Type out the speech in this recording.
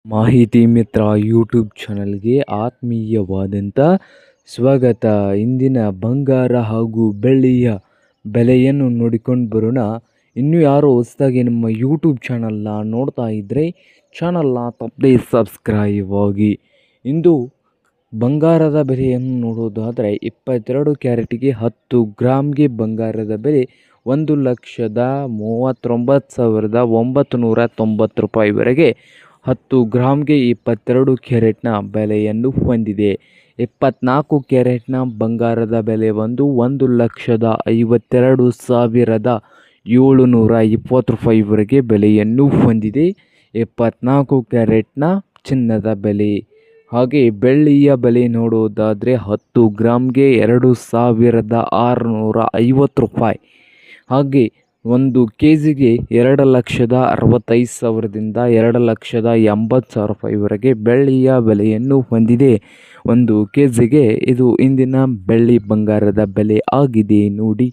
ಮಾಹಿತಿ ಮಿತ್ರ ಯೂಟ್ಯೂಬ್ ಚಾನಲ್ಗೆ ಆತ್ಮೀಯವಾದಂಥ ಸ್ವಾಗತ. ಇಂದಿನ ಬಂಗಾರ ಹಾಗೂ ಬೆಳ್ಳಿಯ ಬೆಲೆಯನ್ನು ನೋಡಿಕೊಂಡು ಬರೋಣ. ಇನ್ನೂ ಯಾರು ಹೊಸದಾಗಿ ನಮ್ಮ ಯೂಟ್ಯೂಬ್ ಚಾನಲ್ನ ನೋಡ್ತಾ ಇದ್ದರೆ ಚಾನಲ್ನ ತಪ್ಪದೇ ಸಬ್ಸ್ಕ್ರೈಬ್ ಆಗಿ. ಇಂದು ಬಂಗಾರದ ಬೆಲೆಯನ್ನು ನೋಡೋದಾದರೆ 22 ಕ್ಯಾರೆಟ್ಗೆ 10 ಗ್ರಾಮ್ಗೆ ಬಂಗಾರದ ಬೆಲೆ 1,39,990 ರೂಪಾಯಿವರೆಗೆ 10 ಗ್ರಾಮ್ಗೆ 22 ಕ್ಯಾರೆಟ್ನ ಬೆಲೆಯನ್ನು ಹೊಂದಿದೆ. 24 ಕ್ಯಾರೆಟ್ನ ಬಂಗಾರದ ಬೆಲೆ 1,52,720 ರೂಪಾಯಿವರೆಗೆ ಬೆಲೆಯನ್ನು ಹೊಂದಿದೆ. 24 ಕ್ಯಾರೆಟ್ನ ಚಿನ್ನದ ಬೆಲೆ. ಹಾಗೆ ಬೆಳ್ಳಿಯ ಬೆಲೆ ನೋಡೋದಾದರೆ 10 ಗ್ರಾಮ್ಗೆ 2,650 ರೂಪಾಯಿ. ಹಾಗೆ 1 ಕೆಜಿಗೆ 2,65,000ದಿಂದ 2,80,000 ರೂಪಾಯಿವರೆಗೆ ಬೆಳ್ಳಿಯ ಬೆಲೆಯನ್ನು ಹೊಂದಿದೆ. 1 ಕೆಜಿಗೆ ಇದು ಇಂದಿನ ಬೆಳ್ಳಿ ಬಂಗಾರದ ಬೆಲೆ ಆಗಿದೆ ನೋಡಿ.